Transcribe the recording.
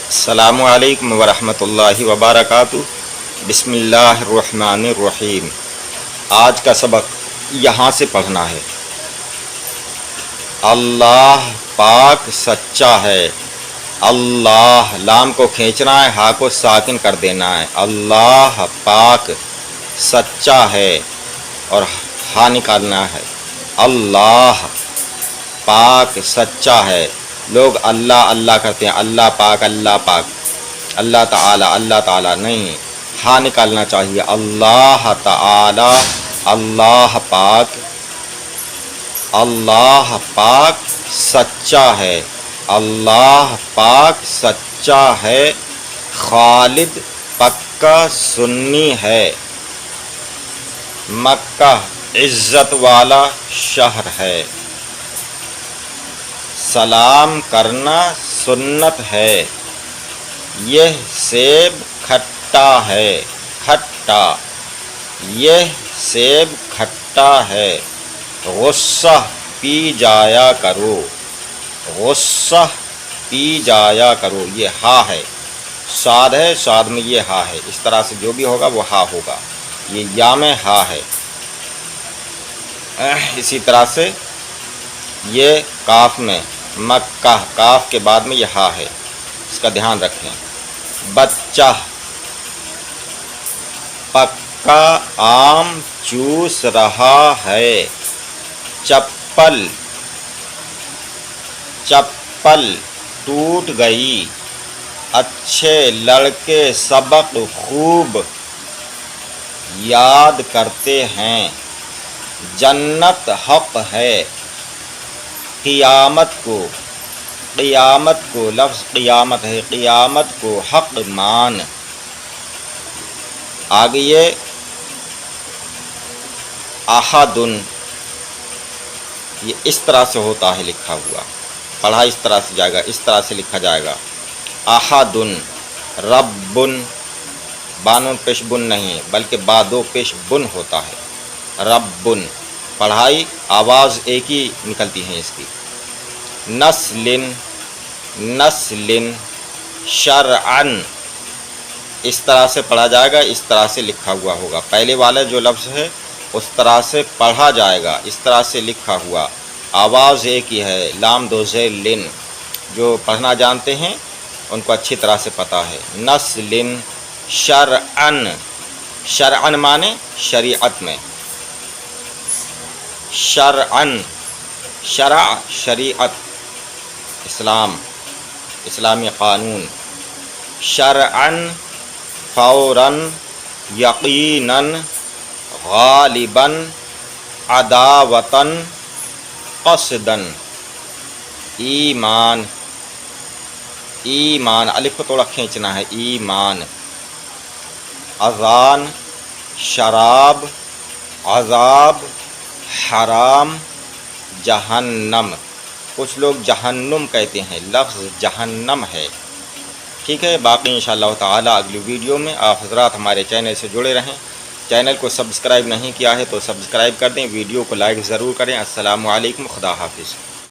السلام علیکم ورحمۃ اللہ وبرکاتہ۔ بسم اللہ الرحمن الرحیم۔ آج کا سبق یہاں سے پڑھنا ہے۔ اللہ پاک سچا ہے۔ اللہ لام کو کھینچنا ہے، ہا کو ساکن کر دینا ہے۔ اللہ پاک سچا ہے اور ہا نکالنا ہے۔ اللہ پاک سچا ہے۔ لوگ اللہ اللہ کرتے ہیں، اللہ پاک اللہ پاک، اللہ تعالی نہیں، ہاں نکالنا چاہیے۔ اللہ تعالی، اللہ پاک، اللہ پاک سچا ہے، اللہ پاک سچا ہے۔ خالد پکا سنی ہے۔ مکہ عزت والا شہر ہے۔ سلام کرنا سنت ہے۔ یہ سیب کھٹا ہے، کھٹا، یہ سیب کھٹا ہے۔ غصہ پی جایا کرو، غصہ پی جایا کرو۔ یہ ہا ہے، صاد ہے، صاد میں یہ ہا ہے۔ اس طرح سے جو بھی ہوگا وہ ہا ہوگا۔ یہ یا میں ہا ہے۔ اسی طرح سے یہ کاف میں، مکہ کاف کے بعد میں یہ ہا ہے، اس کا دھیان رکھیں۔ بچہ، پکا آم چوس رہا ہے۔ چپل، چپل ٹوٹ گئی۔ اچھے لڑکے سبق خوب یاد کرتے ہیں۔ جنت حق ہے۔ قیامت کو، قیامت کو، لفظ قیامت ہے، قیامت کو حق مان۔ آگے یہ احدن، یہ اس طرح سے ہوتا ہے لکھا ہوا، پڑھا اس طرح سے جائے گا، اس طرح سے لکھا جائے گا۔ احدن، ربن، بانون پیش بن نہیں بلکہ بادو پیش بن ہوتا ہے۔ ربن پڑھائی آواز ایک ہی نکلتی ہے اس کی۔ نسلن، نسلن، شرعن، اس طرح سے پڑھا جائے گا، اس طرح سے لکھا ہوا ہوگا۔ پہلے والا جو لفظ ہے اس طرح سے پڑھا جائے گا، اس طرح سے لکھا ہوا، آواز ایک ہی ہے۔ لام دو زیر لن، جو پڑھنا جانتے ہیں ان کو اچھی طرح سے پتہ ہے۔ نسلن، شرعن، شرعن مانے شریعت میں، شرعن، شرع شریعت، اسلام، اسلامی قانون۔ شرعن، فوراً، یقیناً، غالباً، عداوتاً، قصداً۔ ایمان، ایمان الف کو تھوڑا کھینچنا ہے، ایمان۔ اذان، شراب، عذاب، حرام، جہنم۔ کچھ لوگ جہنم کہتے ہیں، لفظ جہنم ہے، ٹھیک ہے۔ باقی انشاءاللہ تعالی اگلی ویڈیو میں آپ حضرات ہمارے چینل سے جڑے رہیں۔ چینل کو سبسکرائب نہیں کیا ہے تو سبسکرائب کر دیں، ویڈیو کو لائک ضرور کریں۔ السلام علیکم، خدا حافظ۔